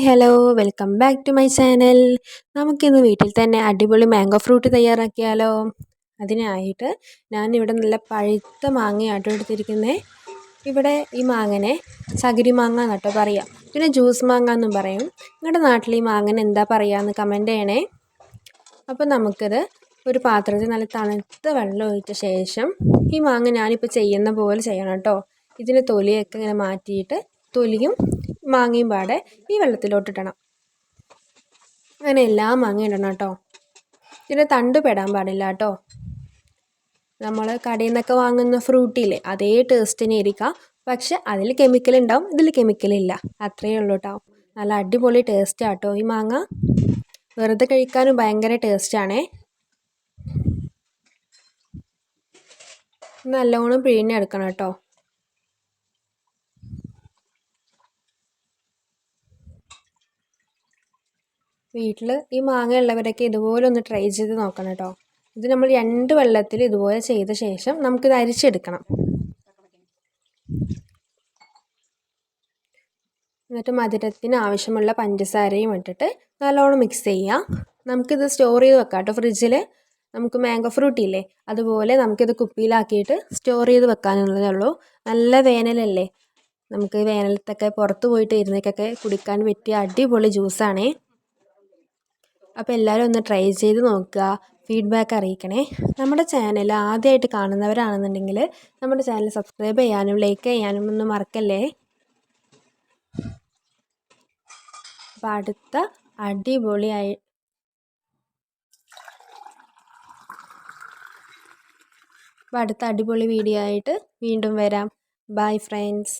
Hello welcome back to my channel. നമുക്കിന്ന് വീട്ടിൽ തന്നെ അടിപൊളി മാംഗോ ഫ്രൂട്ട് തയ്യാറാക്കിയാലോ. അതിനായിട്ട് ഞാനിവിടെ നല്ല പഴുത്ത മാങ്ങയാട്ടോ എടുത്തിരിക്കുന്നത്. ഇവിടെ ഈ മാങ്ങനെ ചകിരി മാങ്ങ എന്നട്ടോ പറയാം, പിന്നെ ജ്യൂസ് മാങ്ങ എന്നും പറയും. നിങ്ങളുടെ നാട്ടിൽ ഈ മാങ്ങനെ എന്താ പറയുകയെന്ന് കമൻറ്റ് ചെയ്യണേ. അപ്പോൾ നമുക്കിത് ഒരു പാത്രത്തിൽ നല്ല തണുത്ത വെള്ളം ഒഴിച്ച ശേഷം ഈ മാങ്ങ ഞാനിപ്പോൾ ചെയ്യുന്ന പോലെ ചെയ്യണം കേട്ടോ. ഇതിന് തൊലിയൊക്കെ ഇങ്ങനെ മാറ്റിയിട്ട് തൊലിയും മാങ്ങയും പാടെ ഈ വെള്ളത്തിലോട്ടിടണം. അങ്ങനെ എല്ലാ മാങ്ങയും ഇടണം കേട്ടോ. ഇതിന് തണ്ട് പെടാൻ പാടില്ല കേട്ടോ. നമ്മൾ കടയിൽ നിന്നൊക്കെ വാങ്ങുന്ന ഫ്രൂട്ടിയില്ലേ, അതേ ടേസ്റ്റിനെ ഇരിക്കാം, പക്ഷെ അതിൽ കെമിക്കൽ ഉണ്ടാവും, ഇതിൽ കെമിക്കലില്ല. അത്രയേ ഉള്ളൂ കേട്ടോ. നല്ല അടിപൊളി ടേസ്റ്റാണ് കേട്ടോ ഈ മാങ്ങ. വെറുതെ കഴിക്കാനും ഭയങ്കര ടേസ്റ്റാണേ. നല്ലോണം പിഴിഞ്ഞെടുക്കണം കേട്ടോ. വീട്ടിൽ ഈ മാങ്ങ ഉള്ളവരൊക്കെ ഇതുപോലെ ഒന്ന് ട്രൈ ചെയ്ത് നോക്കണം കേട്ടോ. ഇത് നമ്മൾ 2 വെള്ളത്തിൽ ഇതുപോലെ ചെയ്ത ശേഷം നമുക്കിത് അരിച്ചെടുക്കണം. എന്നിട്ട് മധുരത്തിന് ആവശ്യമുള്ള പഞ്ചസാരയും ഇട്ടിട്ട് നല്ലോണം മിക്സ് ചെയ്യാം. നമുക്കിത് സ്റ്റോർ ചെയ്ത് വെക്കാം കേട്ടോ ഫ്രിഡ്ജിൽ. നമുക്ക് മാംഗോ ഫ്രൂട്ടില്ലേ, അതുപോലെ നമുക്കിത് കുപ്പിയിലാക്കിയിട്ട് സ്റ്റോർ ചെയ്ത് വെക്കാനുള്ളതേ ഉള്ളൂ. നല്ല വേനലല്ലേ, നമുക്ക് വേനലത്തൊക്കെ പുറത്ത് പോയിട്ട് ഇരുന്നേക്കൊക്കെ കുടിക്കാൻ പറ്റിയ അടിപൊളി ജ്യൂസാണേ. അപ്പോൾ എല്ലാവരും ഒന്ന് ട്രൈ ചെയ്ത് നോക്കുക, ഫീഡ്ബാക്ക് അറിയിക്കണേ. നമ്മുടെ ചാനൽ ആദ്യമായിട്ട് കാണുന്നവരാണെന്നുണ്ടെങ്കിൽ നമ്മുടെ ചാനൽ സബ്സ്ക്രൈബ് ചെയ്യാനും ലൈക്ക് ചെയ്യാനും ഒന്നും മറക്കല്ലേ. അപ്പോൾ അടുത്ത അടിപൊളി വീഡിയോ ആയിട്ട് വീണ്ടും വരാം. Bye friends.